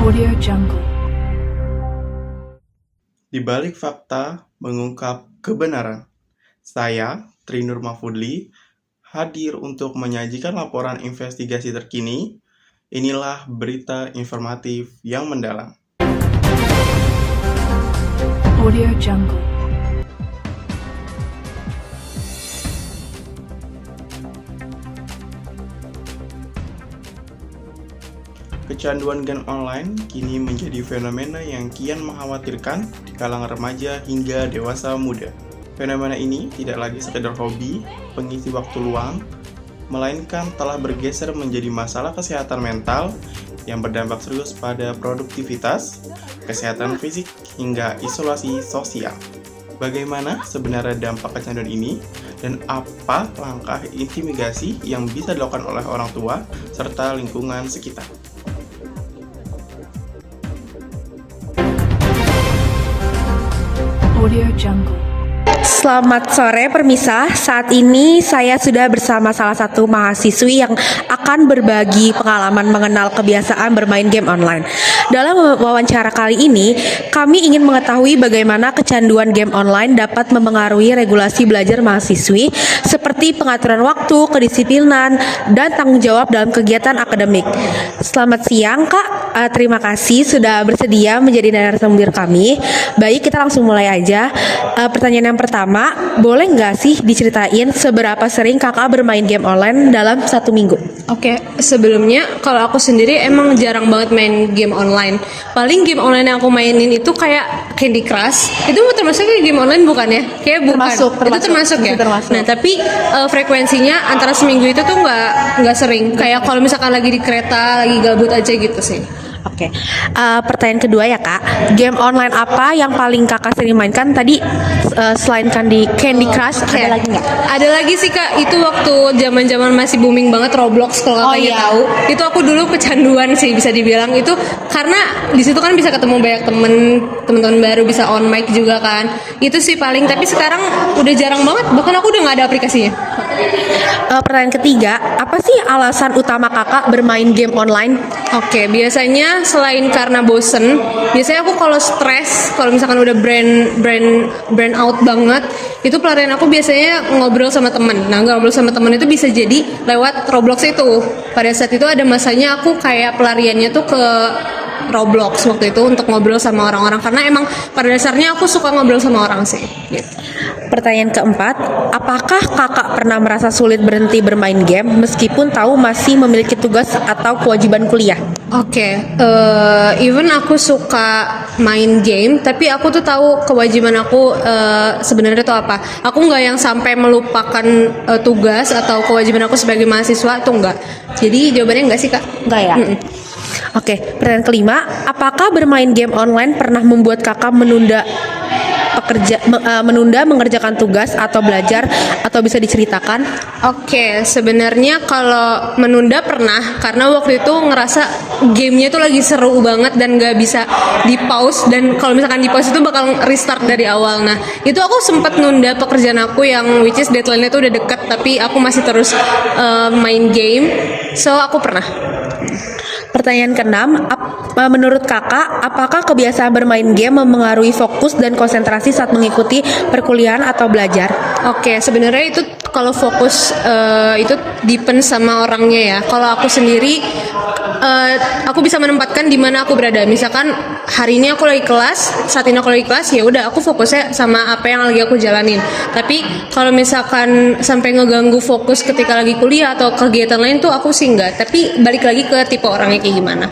Audio Jungle. Di balik fakta mengungkap kebenaran, saya, Trinur Mahfudli, hadir untuk menyajikan laporan investigasi terkini. Inilah berita informatif yang mendalam. Audio Jungle. Kecanduan game online kini menjadi fenomena yang kian mengkhawatirkan di kalangan remaja hingga dewasa muda. Fenomena ini tidak lagi sekedar hobi, pengisi waktu luang, melainkan telah bergeser menjadi masalah kesehatan mental yang berdampak serius pada produktivitas, kesehatan fisik, hingga isolasi sosial. Bagaimana sebenarnya dampak kecanduan ini, dan apa langkah intimidasi yang bisa dilakukan oleh orang tua serta lingkungan sekitar? Audio Jungle. Selamat sore permisah, saat ini saya sudah bersama salah satu mahasiswi yang akan berbagi pengalaman mengenal kebiasaan bermain game online. Dalam wawancara kali ini, kami ingin mengetahui bagaimana kecanduan game online dapat memengaruhi regulasi belajar mahasiswi seperti pengaturan waktu, kedisiplinan, dan tanggung jawab dalam kegiatan akademik. Selamat siang Kak, terima kasih sudah bersedia menjadi narasumber kami. Baik, kita langsung mulai aja. Pertanyaan yang pertama, boleh nggak sih diceritain seberapa sering kakak bermain game online dalam satu minggu? Oke, sebelumnya kalau aku sendiri emang jarang banget main game online. Paling game online yang aku mainin itu kayak Candy Crush. Itu termasuk game online bukan ya? Kayak bukan. Itu termasuk ya. Termasuk. Nah, tapi frekuensinya antara seminggu itu tuh nggak sering. Kayak kalau misalkan lagi di kereta, lagi gabut aja gitu sih. Oke, pertanyaan kedua ya kak, game online apa yang paling kakak sering mainkan tadi selain Candy Crush? Oke. Ada lagi nggak? Ada lagi sih kak, itu waktu zaman masih booming banget Roblox kalau Oh, kakaknya iya. tahu. Itu aku dulu kecanduan sih bisa dibilang itu karena di situ kan bisa ketemu banyak temen-temen baru, bisa on mic juga kan. Itu sih paling, tapi sekarang udah jarang banget, bahkan aku udah nggak ada aplikasinya. Pertanyaan ketiga, apa sih alasan utama kakak bermain game online? Oke, biasanya selain karena bosen, biasanya aku kalau stres, kalau misalkan udah brand out banget, itu pelarian aku biasanya ngobrol sama temen. Nah, ngobrol sama temen itu bisa jadi lewat Roblox itu. Pada saat itu ada masanya aku kayak pelariannya tuh ke Roblox waktu itu untuk ngobrol sama orang-orang, karena emang pada dasarnya aku suka ngobrol sama orang sih. Gitu. Pertanyaan keempat, apakah kakak pernah merasa sulit berhenti bermain game meskipun tahu masih memiliki tugas atau kewajiban kuliah? Oke, even aku suka main game, tapi aku tuh tahu kewajiban aku sebenarnya tuh apa. Aku nggak yang sampai melupakan tugas atau kewajiban aku sebagai mahasiswa tuh nggak. Jadi jawabannya nggak sih kak? Enggak ya? Oke, pertanyaan kelima, apakah bermain game online pernah membuat kakak menunda mengerjakan tugas atau belajar, atau bisa diceritakan? Oke, sebenarnya kalau menunda pernah, karena waktu itu ngerasa gamenya tuh lagi seru banget dan gak bisa di pause, dan kalau misalkan di pause itu bakal restart dari awal. Nah, itu aku sempat nunda pekerjaan aku yang which is deadline-nya tuh udah deket, tapi aku masih terus main game. So aku pernah. Pertanyaan keenam, menurut kakak, apakah kebiasaan bermain game memengaruhi fokus dan konsentrasi saat mengikuti perkuliahan atau belajar? Oke, sebenarnya itu kalau fokus itu depend sama orangnya ya. Kalau aku sendiri, aku bisa menempatkan di mana aku berada. Misalkan hari ini aku lagi kelas, saat ini aku lagi kelas, ya udah aku fokusnya sama apa yang lagi aku jalanin. Tapi kalau misalkan sampai ngeganggu fokus ketika lagi kuliah atau kegiatan lain tuh aku sih enggak. Tapi balik lagi ke tipe orangnya kayak gimana.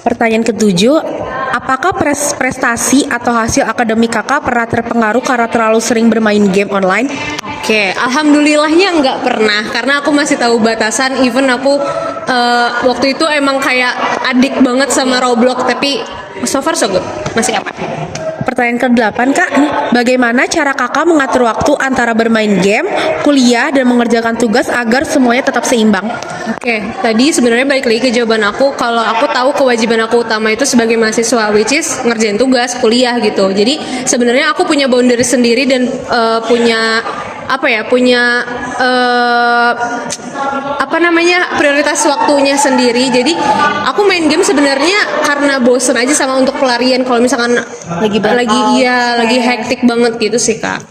Pertanyaan ketujuh, apakah prestasi atau hasil akademik kakak pernah terpengaruh karena terlalu sering bermain game online? Oke, alhamdulillahnya nggak pernah, karena aku masih tahu batasan. Even aku waktu itu emang kayak adik banget sama Roblox, tapi so far so good, masih aman. Pertanyaan ke-8 kak, bagaimana cara kakak mengatur waktu antara bermain game, kuliah, dan mengerjakan tugas agar semuanya tetap seimbang? Oke, tadi sebenarnya balik lagi ke jawaban aku. Kalau aku tahu kewajiban aku utama itu sebagai mahasiswa, which is ngerjain tugas, kuliah gitu. Jadi sebenarnya aku punya boundary sendiri dan punya prioritas waktunya sendiri. Jadi aku main game sebenarnya karena bosen aja sama untuk pelarian kalau misalkan lagi hektik banget gitu sih Kak.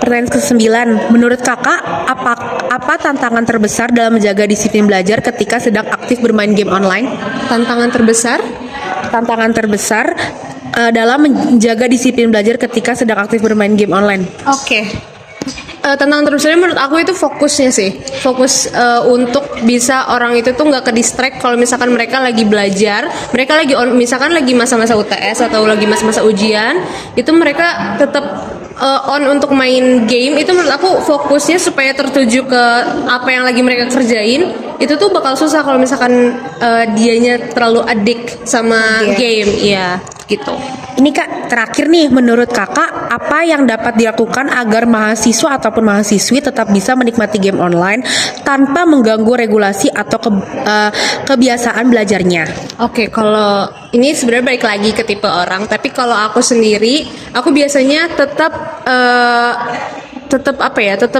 Pertanyaan ke-9, menurut kakak apa tantangan terbesar dalam menjaga disiplin belajar ketika sedang aktif bermain game online? Tantangan terbesar dalam menjaga disiplin belajar ketika sedang aktif bermain game online. Oke. Tantangan terbesarnya menurut aku itu fokusnya sih. Fokus untuk bisa orang itu tuh nggak ke distract kalau misalkan mereka lagi belajar, mereka lagi misalkan lagi masa-masa UTS atau lagi masa-masa ujian, itu mereka tetap on untuk main game. Itu menurut aku fokusnya supaya tertuju ke apa yang lagi mereka kerjain, itu tuh bakal susah kalau misalkan dianya terlalu addict sama game. Iya, gitu. Ini Kak, terakhir nih, menurut kakak apa yang dapat dilakukan agar mahasiswa ataupun mahasiswi tetap bisa menikmati game online tanpa mengganggu regulasi atau kebiasaan belajarnya? Oke, kalau ini sebenarnya balik lagi ke tipe orang, tapi kalau aku sendiri, aku biasanya tetap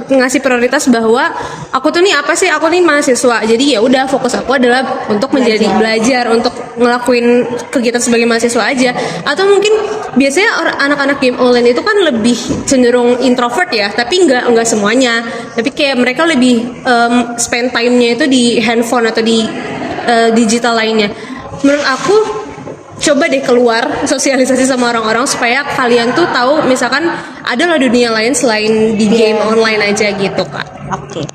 ngasih prioritas bahwa aku tuh nih aku nih mahasiswa. Jadi ya udah, fokus aku adalah untuk menjadi belajar, untuk ngelakuin kegiatan sebagai mahasiswa aja. Atau mungkin biasanya anak-anak game online itu kan lebih cenderung introvert ya, tapi enggak semuanya. Tapi kayak mereka lebih spend time-nya itu di handphone atau di digital lainnya. Menurut aku, coba deh keluar, sosialisasi sama orang-orang supaya kalian tuh tahu misalkan ada loh dunia lain selain di game online aja gitu Kak. Oke.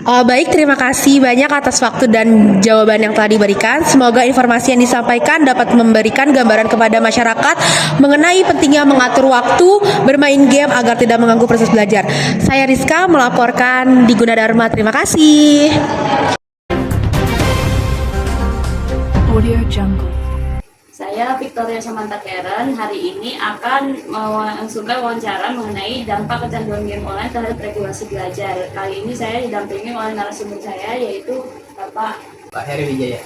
Baik, terima kasih banyak atas waktu dan jawaban yang telah diberikan. Semoga informasi yang disampaikan dapat memberikan gambaran kepada masyarakat mengenai pentingnya mengatur waktu bermain game agar tidak mengganggu proses belajar. Saya Rizka melaporkan di Gunadarma. Terima kasih. Audio Jungle. Saya Victoria Samantha Karen hari ini akan melangsungkan wawancara mengenai dampak kecanduan game online terhadap regulasi belajar. Kali ini saya didampingi oleh narasumber saya yaitu Pak Heri Wijaya.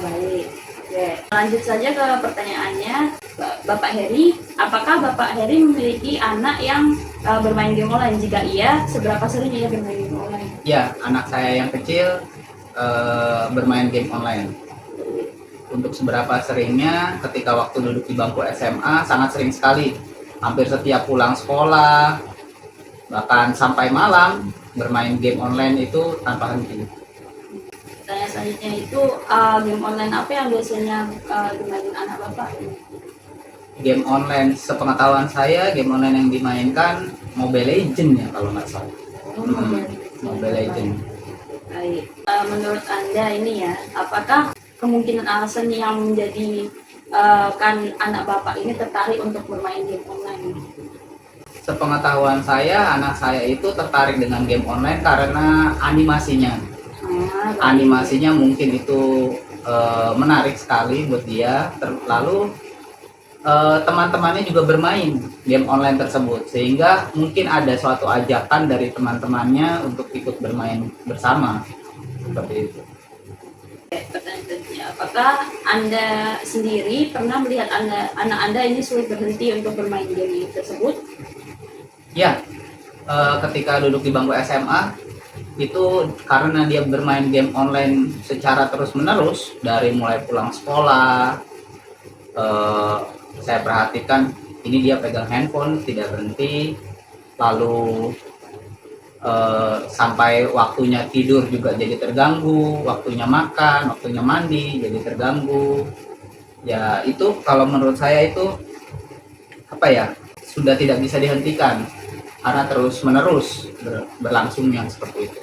Baik. Oke, lanjut saja ke pertanyaannya. Bapak Heri, apakah Bapak Heri memiliki anak yang bermain game online? Jika iya, seberapa sering ia bermain game online? Ya, anak saya yang kecil bermain game online. Untuk seberapa seringnya, ketika waktu duduk di bangku SMA sangat sering sekali. Hampir setiap pulang sekolah, bahkan sampai malam bermain game online itu tanpa henti. Pertanyaan selanjutnya itu game online apa yang biasanya dimainin anak Bapak? Game online, sepengetahuan saya, game online yang dimainkan Mobile Legends ya kalau nggak salah. Mobile Legends. Baik. Menurut Anda ini ya, apakah kemungkinan alasan yang menjadi kan anak Bapak ini tertarik untuk bermain game online? Sepengetahuan saya, anak saya itu tertarik dengan game online karena animasinya. Animasinya mungkin itu menarik sekali buat dia. Lalu teman-temannya juga bermain game online tersebut, sehingga mungkin ada suatu ajakan dari teman-temannya untuk ikut bermain bersama, seperti itu. Pertanyaan selanjutnya, apakah Anda sendiri pernah melihat anak Anda ini sulit berhenti untuk bermain game tersebut? Ya, ketika duduk di bangku SMA itu karena dia bermain game online secara terus-menerus dari mulai pulang sekolah, saya perhatikan ini dia pegang handphone tidak berhenti, lalu sampai waktunya tidur juga jadi terganggu, waktunya makan, waktunya mandi jadi terganggu. Ya itu kalau menurut saya itu sudah tidak bisa dihentikan karena terus menerus berlangsung yang seperti itu.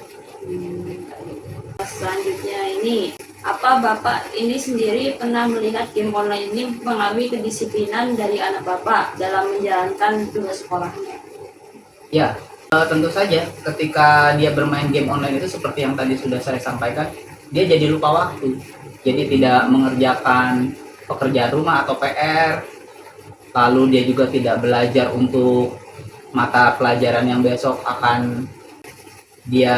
Selanjutnya ini, apa Bapak ini sendiri pernah melihat game online ini mengalami kedisiplinan dari anak Bapak dalam menjalankan tugas sekolahnya? Ya, tentu saja ketika dia bermain game online itu seperti yang tadi sudah saya sampaikan, dia jadi lupa waktu, jadi tidak mengerjakan pekerjaan rumah atau PR, lalu dia juga tidak belajar untuk mata pelajaran yang besok akan dia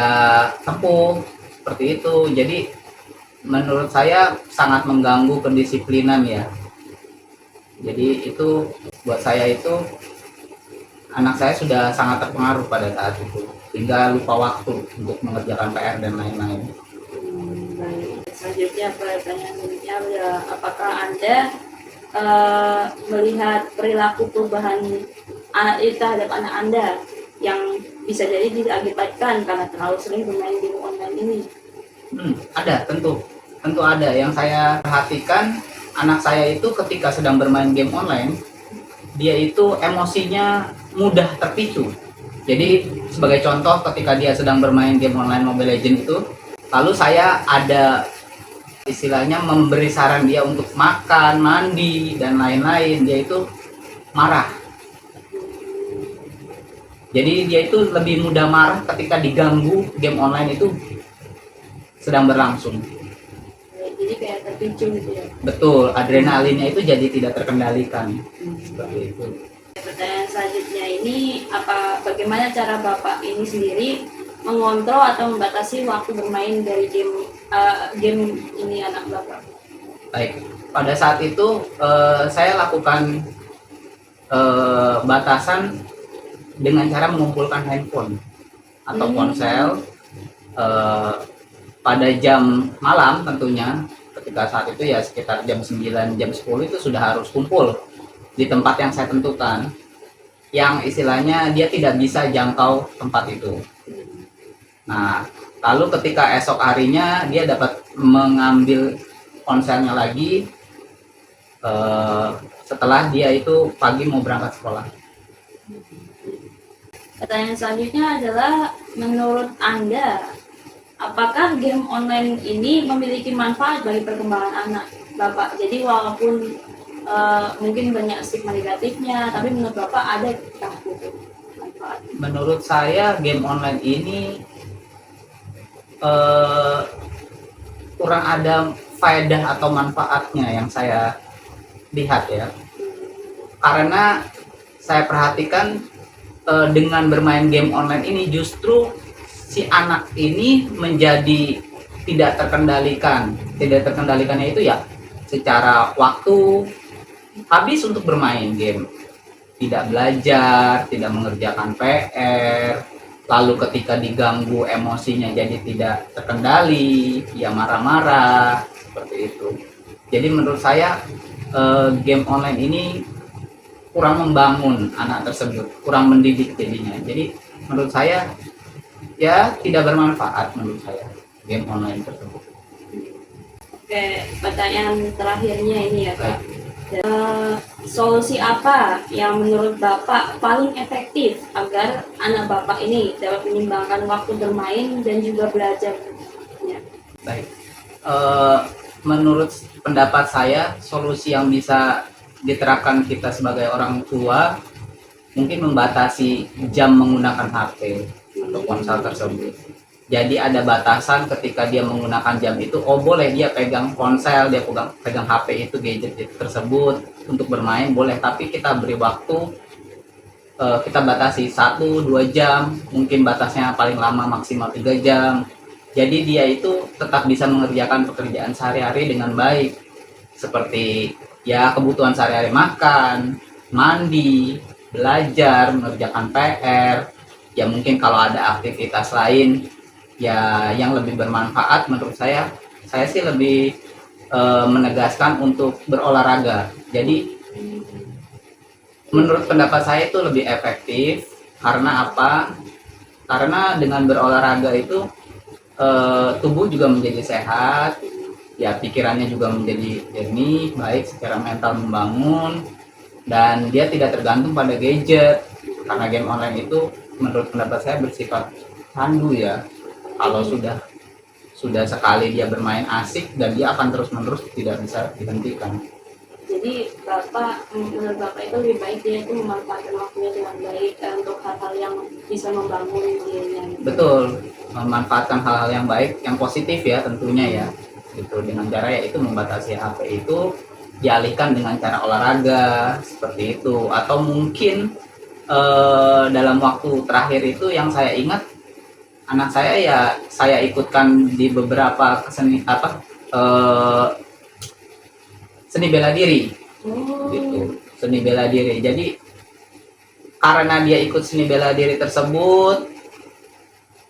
tempuh, seperti itu. Jadi menurut saya sangat mengganggu kedisiplinan ya. Jadi itu buat saya itu anak saya sudah sangat terpengaruh pada saat itu hingga lupa waktu untuk mengerjakan PR dan lain-lain. Baik. Selanjutnya pertanyaan berikutnya adalah apakah Anda melihat perilaku perubahan anak itu terhadap anak Anda yang bisa jadi diakibatkan karena terlalu sering bermain game online ini? Ada, tentu ada. Yang saya perhatikan, anak saya itu ketika sedang bermain game online, dia itu emosinya mudah terpicu. Jadi sebagai contoh, ketika dia sedang bermain game online Mobile Legends itu, lalu saya ada istilahnya memberi saran dia untuk makan, mandi, dan lain-lain, dia itu marah. Jadi dia itu lebih mudah marah ketika diganggu game online itu sedang berlangsung. Jadi kayak terpicu gitu ya. Betul, adrenalinnya itu jadi tidak terkendalikan. Seperti itu. Pertanyaan selanjutnya ini bagaimana cara Bapak ini sendiri mengontrol atau membatasi waktu bermain dari game ini anak Bapak? Baik, pada saat itu saya lakukan batasan dengan cara mengumpulkan handphone atau ponsel pada jam malam tentunya. Ketika saat itu ya sekitar jam 9, jam 10 itu sudah harus kumpul di tempat yang saya tentukan, yang istilahnya dia tidak bisa jangkau tempat itu. Nah, lalu ketika esok harinya dia dapat mengambil ponselnya lagi setelah dia itu pagi mau berangkat sekolah. Pertanyaan selanjutnya adalah menurut Anda, apakah game online ini memiliki manfaat bagi perkembangan anak Bapak? Jadi walaupun mungkin banyak stigma negatifnya, tapi menurut Bapak ada gitu manfaat? Menurut saya game online ini kurang ada faedah atau manfaatnya yang saya lihat ya. Karena saya perhatikan dengan bermain game online ini justru si anak ini menjadi tidak terkendalikan. Tidak terkendalikannya itu ya secara waktu habis untuk bermain game. Tidak belajar, tidak mengerjakan PR, lalu ketika diganggu emosinya jadi tidak terkendali, ya marah-marah, seperti itu. Jadi menurut saya game online ini kurang membangun anak tersebut, kurang mendidik jadinya. Jadi menurut saya ya tidak bermanfaat menurut saya game online tersebut. Oke, pertanyaan terakhirnya ini ya Pak. Solusi apa yang menurut Bapak paling efektif agar anak Bapak ini dapat menyimbangkan waktu bermain dan juga belajar? Baik, menurut pendapat saya solusi yang bisa diterapkan kita sebagai orang tua mungkin membatasi jam menggunakan HP atau ponsel tersebut. Jadi ada batasan ketika dia menggunakan jam itu, boleh dia pegang ponsel, dia pegang HP itu, gadget itu tersebut untuk bermain boleh, tapi kita beri waktu, kita batasi 1-2 jam, mungkin batasnya paling lama maksimal 3 jam. Jadi dia itu tetap bisa mengerjakan pekerjaan sehari-hari dengan baik, seperti ya kebutuhan sehari-hari, makan, mandi, belajar, mengerjakan PR, ya mungkin kalau ada aktivitas lain ya yang lebih bermanfaat. Menurut saya sih lebih menegaskan untuk berolahraga. Jadi menurut pendapat saya itu lebih efektif. Karena apa? Karena dengan berolahraga itu tubuh juga menjadi sehat, ya pikirannya juga menjadi jernih, baik secara mental membangun, dan dia tidak tergantung pada gadget. Karena game online itu menurut pendapat saya bersifat candu ya. Kalau sudah sekali dia bermain asik, dan dia akan terus-menerus tidak bisa dihentikan. Jadi menurut Bapak itu lebih baik dia itu memanfaatkan waktunya dengan baik untuk hal-hal yang bisa membangun dirinya. Betul, memanfaatkan hal-hal yang baik, yang positif ya tentunya ya. Gitu, dengan cara yaitu membatasi HP itu, dialihkan dengan cara olahraga seperti itu. Atau mungkin dalam waktu terakhir itu yang saya ingat, anak saya ya saya ikutkan di beberapa seni bela diri, gitu, seni bela diri. Jadi karena dia ikut seni bela diri tersebut,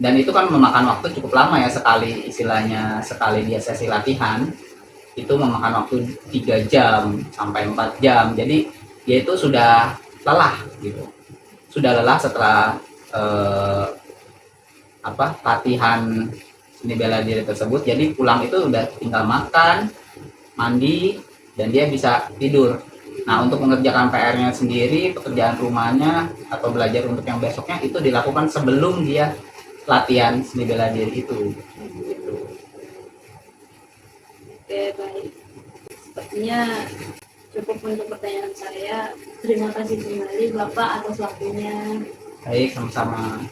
dan itu kan memakan waktu cukup lama ya, sekali dia sesi latihan itu memakan waktu 3 jam sampai 4 jam. Jadi dia itu sudah lelah gitu, setelah latihan seni bela diri tersebut. Jadi pulang itu udah tinggal makan, mandi, dan dia bisa tidur. Nah, untuk mengerjakan PR-nya sendiri, pekerjaan rumahnya atau belajar untuk yang besoknya itu dilakukan sebelum dia latihan seni bela diri itu. Gitu. Oke, baik. Sepertinya cukup untuk pertanyaan saya. Terima kasih kembali Bapak atas waktunya. Baik, sama-sama.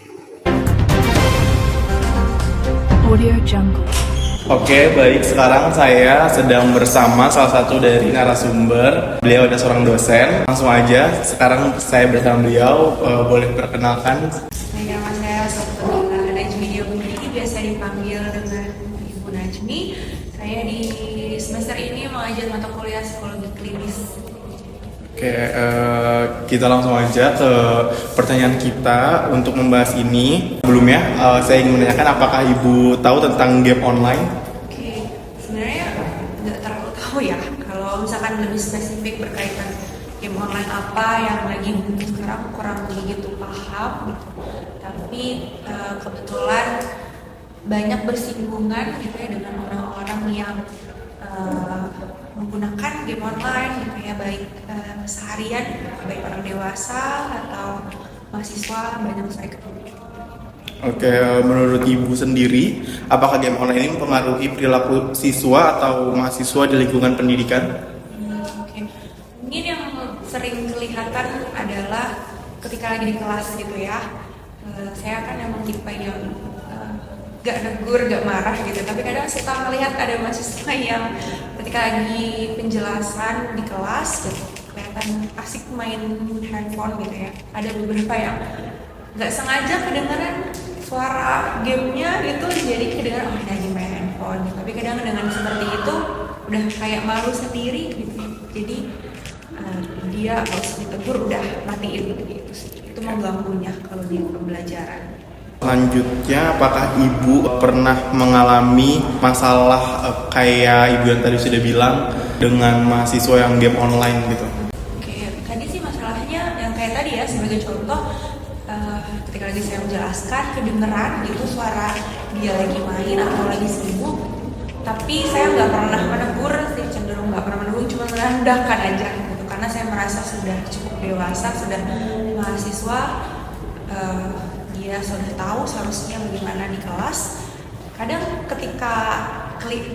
Audio Jungle. Oke, baik. Sekarang saya sedang bersama salah satu dari narasumber. Beliau adalah seorang dosen. Langsung aja, sekarang saya bersama beliau. Boleh perkenalkan? Nama saya Softuna Najmi Diomini, biasa dipanggil dengan Ibu Najmi. Saya di semester ini mengajar mata kuliah psikologi klinis. Oke, kita langsung aja ke pertanyaan kita untuk membahas ini. Sebelumnya, saya ingin menanyakan apakah Ibu tahu tentang game online? Oke, sebenarnya nggak terlalu tahu ya. Kalau misalkan lebih spesifik berkaitan game online apa yang lagi booming sekarang, kurang begitu paham. Tapi kebetulan banyak bersinggungan gitu ya dengan orang-orang yang menggunakan game online gitu ya, baik seharian, baik orang dewasa atau mahasiswa, banyak saya ketemu. Oke, menurut Ibu sendiri, apakah game online ini mempengaruhi perilaku siswa atau mahasiswa di lingkungan pendidikan? Oke. Mungkin yang sering kelihatan adalah ketika lagi di kelas gitu ya. Saya kan emang tipe yang gak negur, gak marah gitu. Tapi kadang suka melihat ada mahasiswa yang ketika lagi penjelasan di kelas gitu, kelihatan asik main handphone gitu ya. Ada beberapa yang gak sengaja kedengeran suara gamenya itu, jadi kedengeran lagi main handphone. Tapi kadang dengan seperti itu udah kayak malu sendiri gitu. Jadi dia harus ditegur, udah matiin gitu sih. Itu mengganggunya kalau di pembelajaran. Selanjutnya, apakah Ibu pernah mengalami masalah kayak Ibu yang tadi sudah bilang dengan mahasiswa yang game online gitu? Oke, tadi sih masalahnya yang kayak tadi ya, sebagai contoh, ketika lagi saya menjelaskan kedengeran gitu suara dia lagi main atau lagi sibuk, tapi saya nggak pernah menegur sih, cenderung nggak pernah menegur, cuma merendahkan aja gitu, karena saya merasa sudah cukup dewasa, sudah mahasiswa, dia sudah tahu seharusnya bagaimana di kelas. Kadang ketika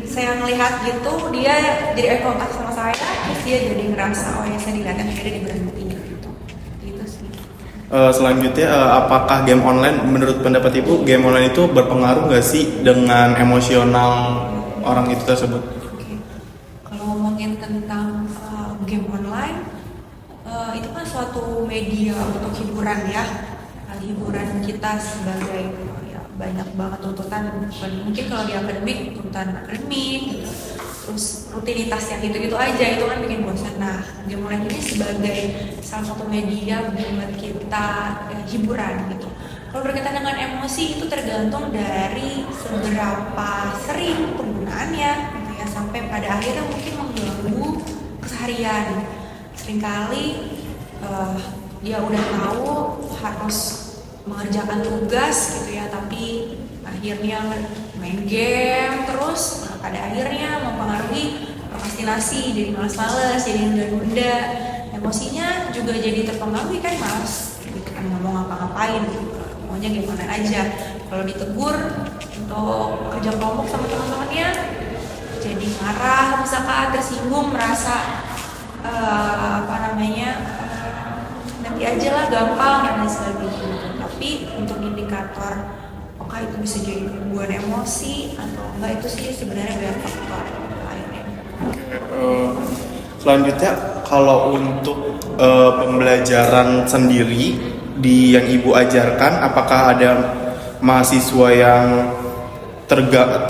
saya melihat gitu, dia jadi eye contact sama saya, terus dia jadi ngerasa oh ya saya dilihatin, akhirnya dia berhenti gitu. Gitu sih. Selanjutnya, apakah game online, menurut pendapat Ibu, game online itu berpengaruh nggak sih dengan emosional orang itu tersebut? Oke. Kalau ngomongin tentang game online, itu kan suatu media untuk hiburan ya. Hiburan kita sebagai ya, banyak banget tuntutan, mungkin kalau di akademik tuntutan akademik gitu. Terus rutinitas yang gitu-gitu aja, itu kan bikin bosan. Nah, game online ini sebagai salah satu media buat kita hiburan gitu. Kalau berkaitan dengan emosi, itu tergantung dari seberapa sering penggunaannya gitu ya, sampai pada akhirnya mungkin mengganggu keseharian. Seringkali dia udah tahu harus mengerjakan tugas gitu ya, tapi akhirnya main game terus, pada akhirnya mempengaruhi prokrastinasi, jadi malas-malas, jadi nunda-nunda, emosinya juga jadi terpengaruh kan, malas gitu kan, nggak mau ngapa-ngapain, maunya gimana aja. Kalau ditegur untuk kerja kelompok sama teman-temannya, jadi marah, misalkan tersinggung, merasa nanti aja lah, gampang dan lain sebagainya. Tapi untuk indikator apakah itu bisa jadi gangguan emosi atau enggak, itu sih sebenarnya banyak faktor lainnya. Selanjutnya, kalau untuk pembelajaran sendiri di yang Ibu ajarkan, apakah ada mahasiswa yang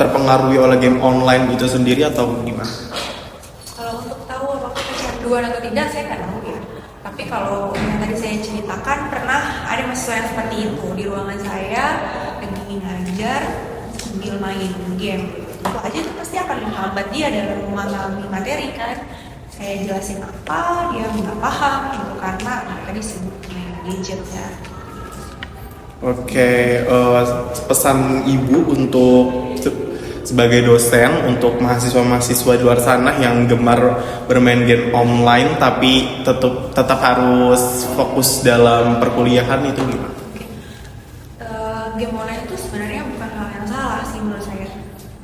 terpengaruhi oleh game online itu sendiri atau gimana? Kalau untuk tahu apakah kecanduan atau tidak, saya nggak tahu ya. Tapi kalau yang tadi saya ceritakan, pernah ada mahasiswa yang seperti itu di ruangan saya lagi ngajar sambil main game. Itu aja tuh pasti akan menghambat dia dalam memahami materi kan. Saya jelasin apa, dia nggak paham gitu karena tadi sibuk main gadget ya. Oke, pesan Ibu untuk sebagai dosen untuk mahasiswa-mahasiswa di luar sana yang gemar bermain game online tapi tetap harus fokus dalam perkuliahan itu gimana? Game online itu sebenarnya bukan hal yang salah sih menurut saya.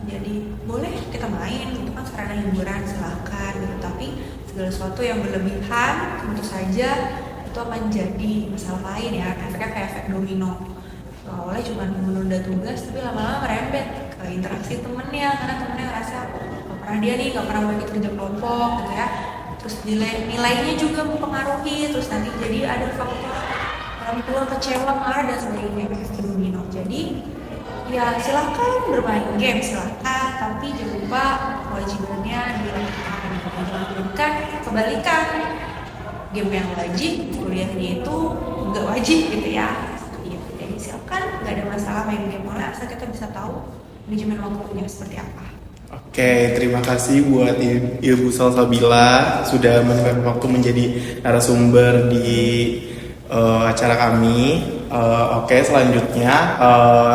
Jadi boleh kita main, itu kan sarana hiburan silahkan gitu. Tapi segala sesuatu yang berlebihan tentu saja itu akan jadi masalah lain ya. Efeknya kayak efek domino. Awalnya cuma menunda tugas tapi lama-lama merembet ke interaksi temennya karena temennya ngerasa gak pernah dia nih gak pernah mau ikut kerja kelompok gitu ya. Terus nilainya juga mempengaruhi, terus nanti jadi ada faktor orang tua kecewa marah dan sebagainya, efek domino. Jadi ya silahkan bermain game silahkan, tapi jangan lupa kewajibannya dilakukan. Jangan kebalikan, game yang wajib kuliahnya itu nggak wajib gitu ya. Jadi silakan, nggak ada masalah main game online asal kita bisa tahu manajemen waktunya seperti apa. Oke, terima kasih buat Ibu Salsabila sudah menyempatkan waktu menjadi narasumber di acara kami. Oke, selanjutnya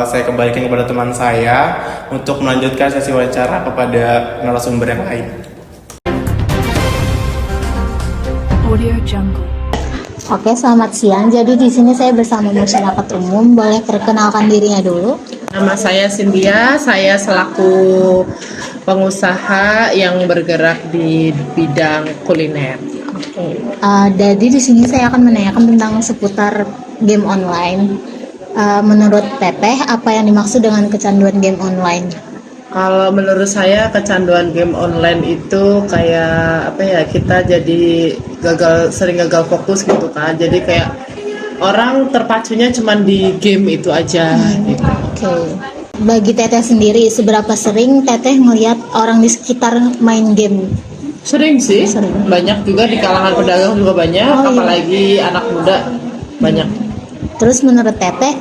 saya kembalikan kepada teman saya untuk melanjutkan sesi wawancara kepada narasumber yang lain. Audio Jungle. Oke, selamat siang. Jadi di sini saya bersama masyarakat umum. Boleh perkenalkan dirinya dulu? Nama saya Cynthia, saya selaku pengusaha yang bergerak di bidang kuliner. Oke. Jadi di sini saya akan menanyakan tentang seputar game online. Menurut Teteh, apa yang dimaksud dengan kecanduan game online? Kalau menurut saya kecanduan game online itu kayak apa ya, kita jadi sering gagal fokus gitu kan. Jadi kayak orang terpacunya cuma di game itu aja gitu. Oke. Bagi Teteh sendiri, seberapa sering Teteh melihat orang di sekitar main game? Sering sih, Sering. banyak juga di kalangan pedagang juga banyak, Oh, iya. apalagi anak muda banyak. Terus menurut Teteh,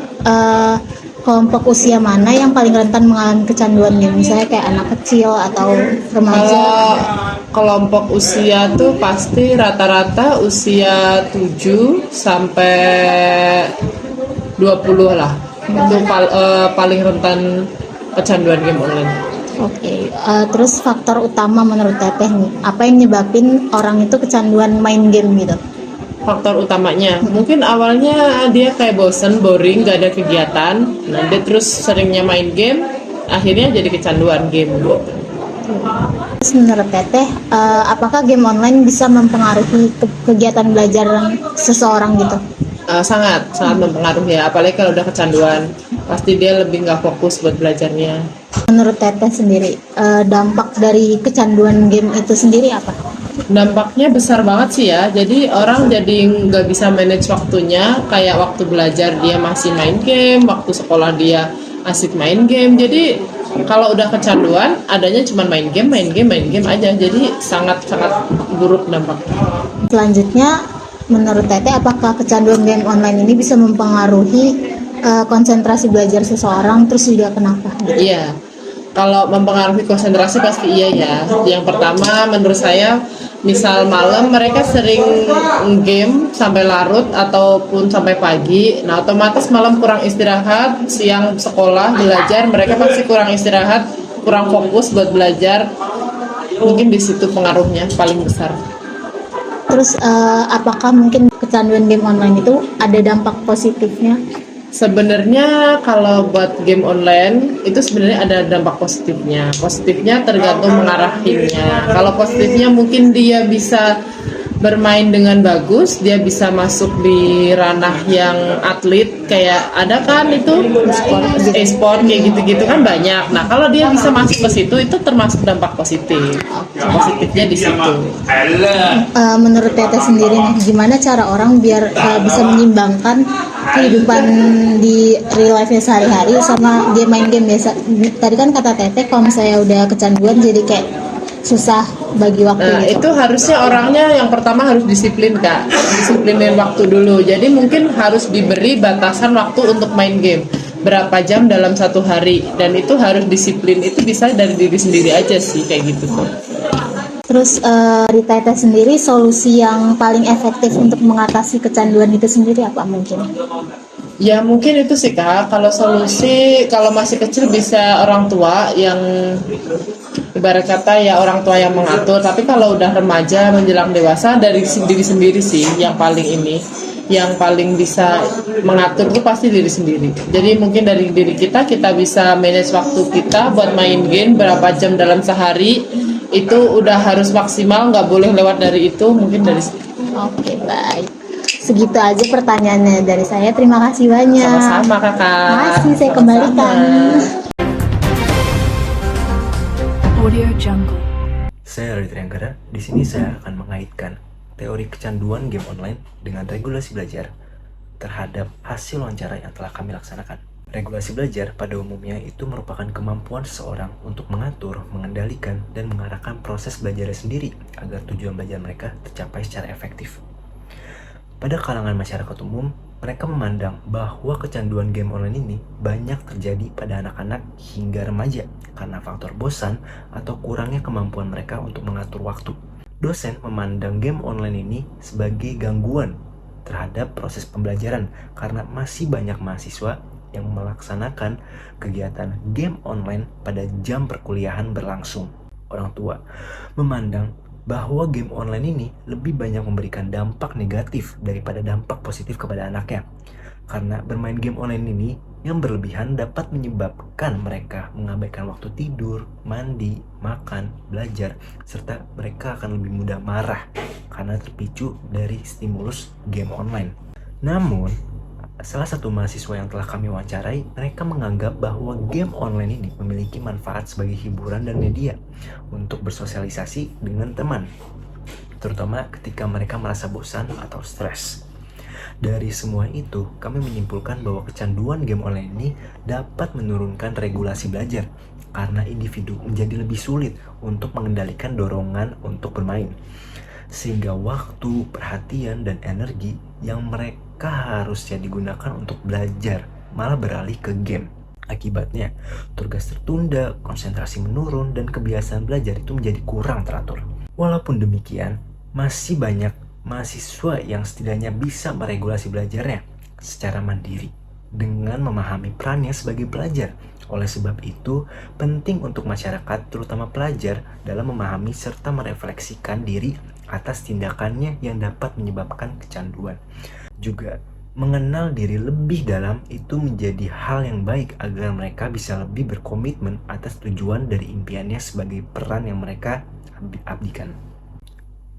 kelompok usia mana yang paling rentan mengalami kecanduan game? Misalnya kayak anak kecil atau remaja? Kalau kelompok usia tuh pasti rata-rata usia 7 sampai 20 lah. Itu paling rentan kecanduan game online. Oke, terus faktor utama menurut Teteh nih, apa yang nyebabin orang itu kecanduan main game gitu? Faktor utamanya mungkin awalnya dia kayak bosen, boring, gak ada kegiatan. Nah dia terus seringnya main game, akhirnya jadi kecanduan game gitu. Terus menurut Teteh, apakah game online bisa mempengaruhi kegiatan belajar seseorang gitu? Sangat mempengaruhi ya, apalagi kalau udah kecanduan pasti dia lebih nggak fokus buat belajarnya. Menurut Teteh sendiri, dampak dari kecanduan game itu sendiri apa? Dampaknya besar banget sih ya, jadi orang jadi nggak bisa manage waktunya. Kayak waktu belajar dia masih main game, waktu sekolah dia asik main game. Jadi kalau udah kecanduan adanya cuma main game aja, jadi sangat buruk dampaknya. Selanjutnya, menurut Teteh, apakah kecanduan game online ini bisa mempengaruhi konsentrasi belajar seseorang? Terus juga kenapa? Iya, kalau mempengaruhi konsentrasi pasti iya ya. Yang pertama menurut saya, misal malam mereka sering game sampai larut ataupun sampai pagi. Nah otomatis malam kurang istirahat, siang sekolah belajar mereka pasti kurang istirahat, kurang fokus buat belajar. Mungkin di situ pengaruhnya paling besar. Terus apakah mungkin kecanduan game online itu ada dampak positifnya? Sebenarnya kalau buat game online itu sebenarnya ada dampak positifnya. Positifnya tergantung mengarahinnya. Kalau positifnya mungkin dia bisa bermain dengan bagus, dia bisa masuk di ranah yang atlet, kayak ada kan itu e-sport kayak gitu-gitu kan banyak. Nah kalau dia bisa masuk ke situ itu termasuk dampak positif. Positifnya di situ. Menurut Teteh sendiri nih, gimana cara orang biar bisa menyimbangkan kehidupan di real life-nya sehari-hari sama dia main game biasa? Tadi kan kata Teteh kalau misalnya udah kecanduan jadi kayak susah bagi waktu Nah, gitu? itu harusnya orangnya yang pertama harus disiplin, Kak. Disiplinin waktu dulu. Jadi mungkin harus diberi batasan waktu untuk main game. Berapa jam dalam satu hari. Dan itu harus disiplin. Itu bisa dari diri sendiri aja sih, kayak gitu tuh. Terus di Teteh sendiri solusi yang paling efektif untuk mengatasi kecanduan itu sendiri apa mungkin? Ya mungkin itu sih, Kak. Kalau solusi, kalau masih kecil bisa orang tua yang ibarat kata ya orang tua yang mengatur. Tapi kalau udah remaja menjelang dewasa dari diri sendiri sih yang paling ini, yang paling bisa mengatur itu pasti diri sendiri. Jadi mungkin dari diri kita bisa manage waktu kita buat main game berapa jam dalam sehari. Itu udah harus maksimal, nggak boleh lewat dari itu. Mungkin dari Oke, baik. Segitu aja pertanyaannya dari saya. Terima kasih banyak. sama-sama, Kakak. Masih saya kembalikan. Audio Jungle. Saya Raditya Anggara. Di sini saya akan mengaitkan teori kecanduan game online dengan regulasi belajar terhadap hasil wawancara yang telah kami laksanakan. Regulasi belajar pada umumnya itu merupakan kemampuan seseorang untuk mengatur, mengendalikan, dan mengarahkan proses belajarnya sendiri agar tujuan belajar mereka tercapai secara efektif. Pada kalangan masyarakat umum, mereka memandang bahwa kecanduan game online ini banyak terjadi pada anak-anak hingga remaja karena faktor bosan atau kurangnya kemampuan mereka untuk mengatur waktu. Dosen memandang game online ini sebagai gangguan terhadap proses pembelajaran karena masih banyak mahasiswa yang melaksanakan kegiatan game online pada jam perkuliahan berlangsung. Orang tua memandang bahwa game online ini lebih banyak memberikan dampak negatif daripada dampak positif kepada anaknya. Karena bermain game online ini yang berlebihan dapat menyebabkan mereka mengabaikan waktu tidur, mandi, makan, belajar, serta mereka akan lebih mudah marah karena terpicu dari stimulus game online. Namun, salah satu mahasiswa yang telah kami wawancarai, mereka menganggap bahwa game online ini memiliki manfaat sebagai hiburan dan media untuk bersosialisasi dengan teman, terutama ketika mereka merasa bosan atau stres. Dari semua itu, kami menyimpulkan bahwa kecanduan game online ini dapat menurunkan regulasi belajar karena individu menjadi lebih sulit untuk mengendalikan dorongan untuk bermain. Sehingga waktu, perhatian, dan energi yang mereka harusnya digunakan untuk belajar malah beralih ke game. Akibatnya, tugas tertunda, konsentrasi menurun, dan kebiasaan belajar itu menjadi kurang teratur. Walaupun demikian, masih banyak mahasiswa yang setidaknya bisa meregulasi belajarnya secara mandiri dengan memahami perannya sebagai pelajar. Oleh sebab itu, penting untuk masyarakat, terutama pelajar, dalam memahami serta merefleksikan diri atas tindakannya yang dapat menyebabkan kecanduan. Juga, mengenal diri lebih dalam itu menjadi hal yang baik agar mereka bisa lebih berkomitmen atas tujuan dari impiannya sebagai peran yang mereka abdikan.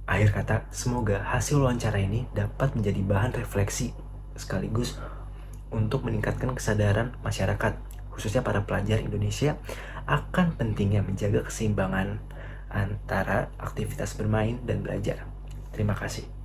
Akhir kata, semoga hasil wawancara ini dapat menjadi bahan refleksi sekaligus untuk meningkatkan kesadaran masyarakat, khususnya para pelajar Indonesia, akan pentingnya menjaga keseimbangan antara aktivitas bermain dan belajar. Terima kasih.